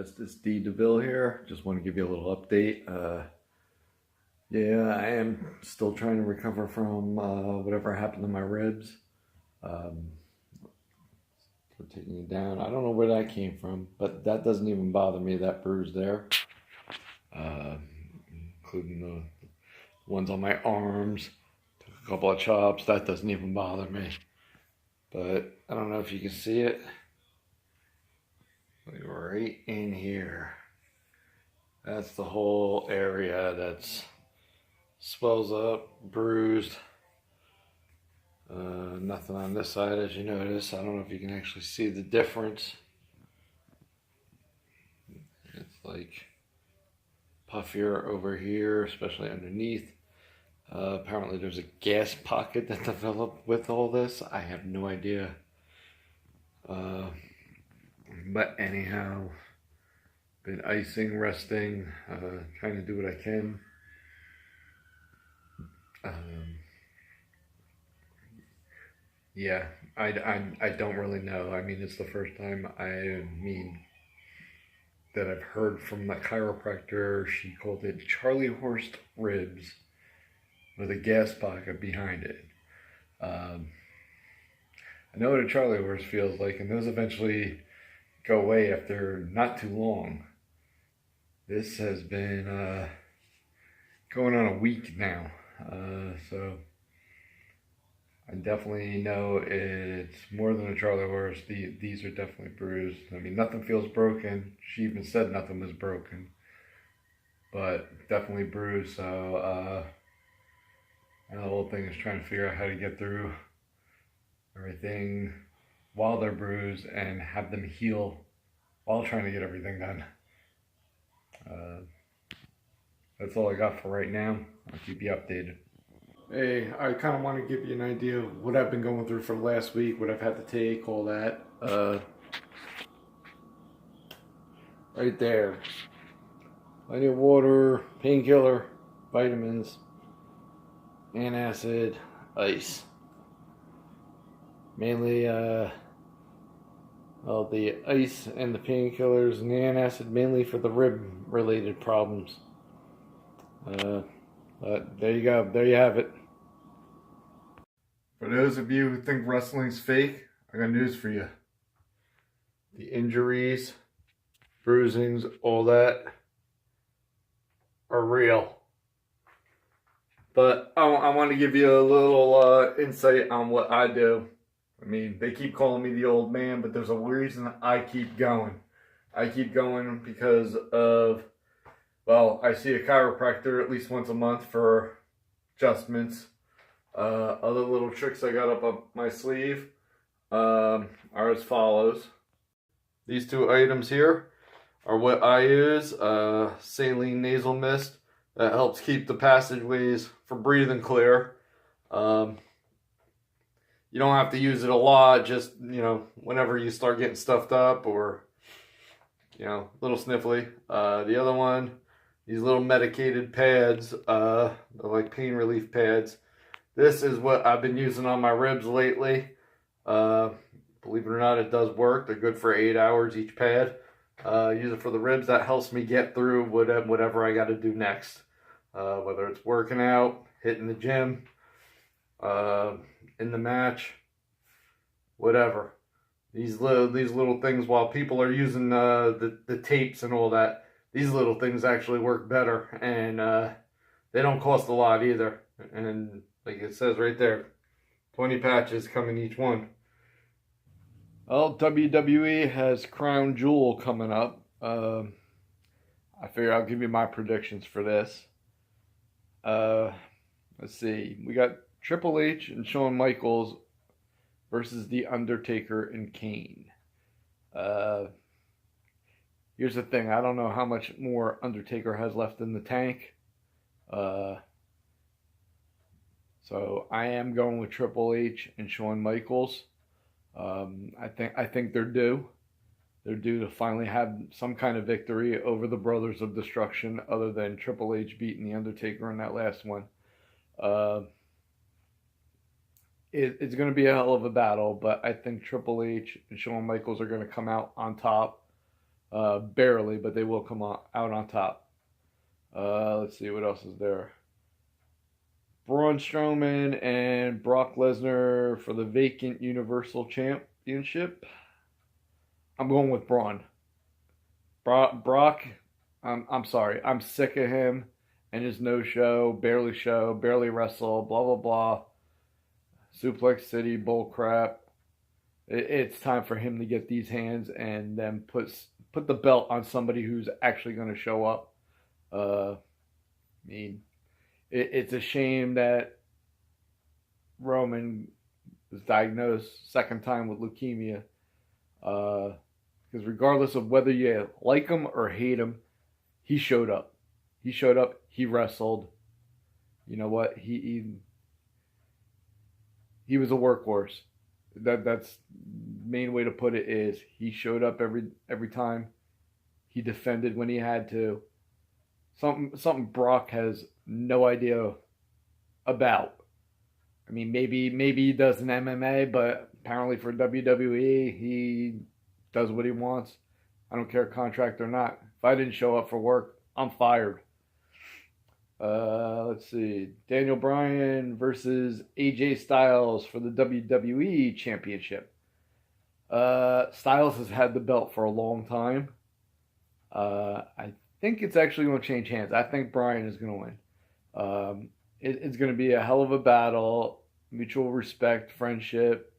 guys, it's DeVille here. Just want to give you a little update. Yeah, I am still trying to recover from whatever happened to my ribs. For taking it down. I don't know where that came from, but that doesn't even bother me, that bruise there. Including the ones on my arms. Took a couple of chops. That doesn't even bother me. But I don't know if you can see it. Right in here. That's the whole area that's swells up, bruised. Nothing on this side, as you notice. I don't know if you can actually see the difference. It's like puffier over here, especially underneath. Apparently there's a gas pocket that developed with all this. I have no idea. But anyhow, been icing, resting, trying to do what I can. Yeah, I don't really know. I mean, it's the first time that I've heard from the chiropractor. She called it Charlie horse ribs with a gas pocket behind it. I know what a Charlie horse feels like, and those eventually go away after not too long. This has been going on a week now, so I definitely know it's more than a Charlie horse. These are definitely bruised. I mean, nothing feels broken. She even said nothing was broken, but definitely bruised. So and the whole thing is trying to figure out how to get through everything while they're bruised and have them heal while trying to get everything done. That's all I got for right now. I'll keep you updated. Hey, I kind of want to give you an idea of what I've been going through for the last week, what I've had to take, all that. Right there. Plenty of water, painkiller, vitamins, antacid, ice. Mainly, well, the ice and the painkillers and the antacid mainly for the rib-related problems. But there you go. There you have it. For those of you who think wrestling's fake, I got news for you. The injuries, bruisings, all that are real. But I want to give you a little insight on what I do. I mean, they keep calling me the old man, but there's a reason I keep going. I keep going because of, well, I see a chiropractor at least once a month for adjustments. Other little tricks I got up my sleeve are as follows. These two items here are what I use. Saline nasal mist that helps keep the passageways for breathing clear. You don't have to use it a lot, just, whenever you start getting stuffed up or, a little sniffly. The other one, these little medicated pads, they're like pain relief pads. This is what I've been using on my ribs lately. Believe it or not, it does work. They're good for 8 hours each pad. Use it for the ribs. That helps me get through whatever I got to do next. Whether it's working out, hitting the gym, in the match, whatever. These little things, while people are using the tapes and all that, these little things actually work better, and they don't cost a lot either. And like it says right there, 20 patches come in each one. Well, WWE has Crown Jewel coming up. I figure I'll give you my predictions for this. Let's see. We got Triple H and Shawn Michaels versus The Undertaker and Kane. Here's the thing. I don't know how much more Undertaker has left in the tank. So I am going with Triple H and Shawn Michaels. I think they're due. They're due to finally have some kind of victory over the Brothers of Destruction, other than Triple H beating The Undertaker in that last one. It's going to be a hell of a battle, but I think Triple H and Shawn Michaels are going to come out on top. Barely, but they will come out on top. Let's see, what else is there? Braun Strowman and Brock Lesnar for the vacant Universal Championship. I'm going with Braun. Brock, I'm sorry. I'm sick of him and his no-show, barely wrestle, blah, blah, blah. Suplex City, bullcrap. It's time for him to get these hands and then put the belt on somebody who's actually going to show up. I mean, it's a shame that Roman was diagnosed second time with leukemia. Because regardless of whether you like him or hate him, he showed up. He wrestled. You know what? He was a workhorse. That's the main way to put it is he showed up every time. He defended when he had to. Something Brock has no idea about. I mean, maybe he does in MMA, but apparently for WWE, he does what he wants. I don't care, contract or not. If I didn't show up for work, I'm fired. Let's see. Daniel Bryan versus AJ Styles for the WWE Championship. Styles has had the belt for a long time. I think it's actually going to change hands. I think Bryan is going to win. It's going to be a hell of a battle, mutual respect, friendship,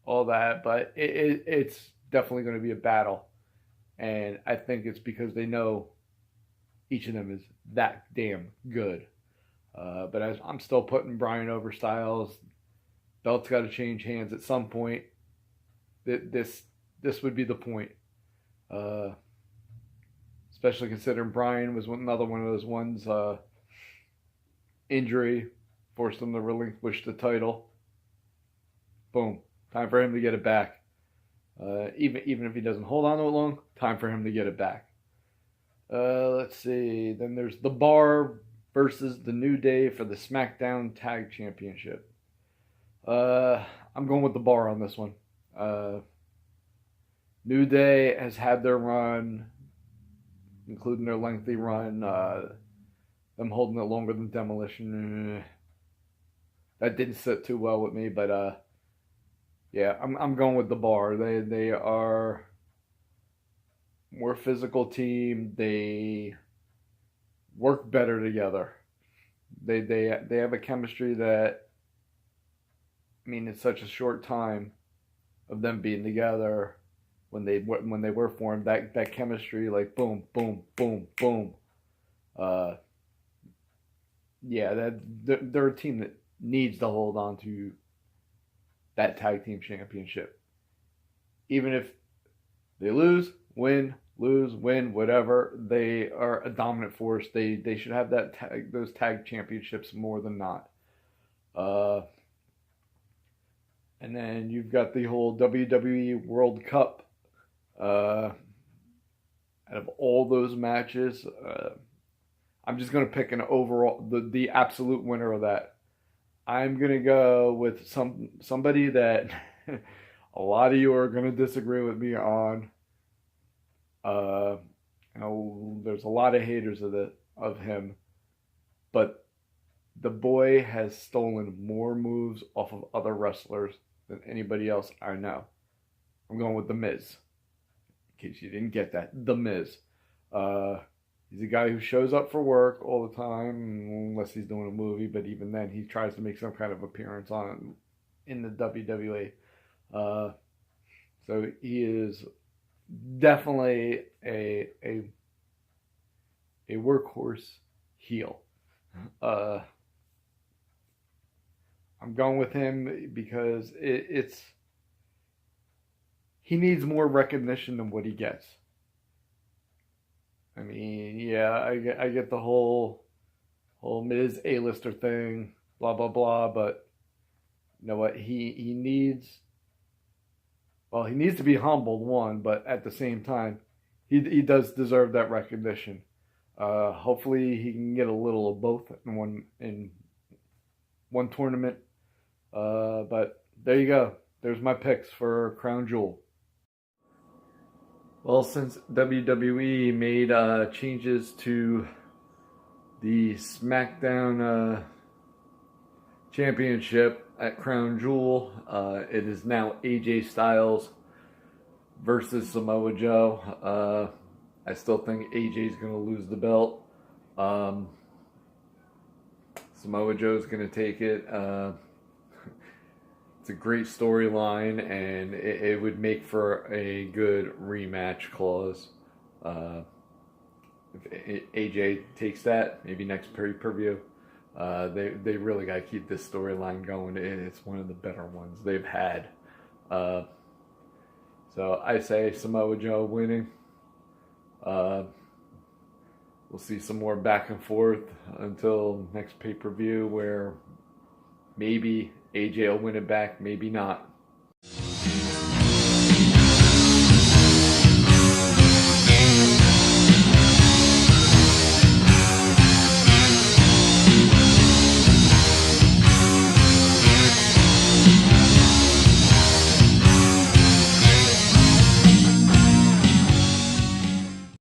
all that. But it's definitely going to be a battle. And I think it's because they know each of them is that damn good. But I'm still putting Bryan over Styles. Belt's got to change hands at some point. This would be the point. Especially considering Bryan was another one of those ones. Injury forced him to relinquish the title. Boom. Time for him to get it back. Even if he doesn't hold on to it long, time for him to get it back. Let's see. Then there's The Bar versus The New Day for the SmackDown Tag Championship. I'm going with The Bar on this one. New Day has had their run, including their lengthy run. Them holding it longer than Demolition. That didn't sit too well with me, but yeah, I'm going with The Bar. They are more physical team. They work better together. They have a chemistry that, I mean, it's such a short time of them being together. When they were formed, that chemistry, like boom, boom, boom, boom. Yeah, they're a team that needs to hold on to that tag team championship. Even if they lose, win, whatever, they are a dominant force. They should have those tag championships more than not. And then you've got the whole WWE World Cup. Out of all those matches, I'm just going to pick an overall, the absolute winner of that. I'm going to go with somebody that a lot of you are going to disagree with me on. There's a lot of haters of him, but the boy has stolen more moves off of other wrestlers than anybody else I know. I'm going with The Miz. In case you didn't get that, The Miz. He's a guy who shows up for work all the time, unless he's doing a movie, but even then he tries to make some kind of appearance in the WWE. So he is definitely a workhorse heel. I'm going with him because he needs more recognition than what he gets. I mean, yeah, I get the whole Miz A-lister thing, blah blah blah, but you know what? He needs to be humbled, one, but at the same time, he does deserve that recognition. Hopefully, he can get a little of both in one tournament. But there you go. There's my picks for Crown Jewel. Well, since WWE made changes to the SmackDown Championship at Crown Jewel, it is now AJ Styles versus Samoa Joe. I still think AJ's going to lose the belt. Samoa Joe's going to take it. It's a great storyline, and it would make for a good rematch clause. If AJ takes that, maybe next pay-per-view. They really got to keep this storyline going. It's one of the better ones they've had. So I say Samoa Joe winning. We'll see some more back and forth until next pay-per-view, where maybe AJ will win it back, maybe not.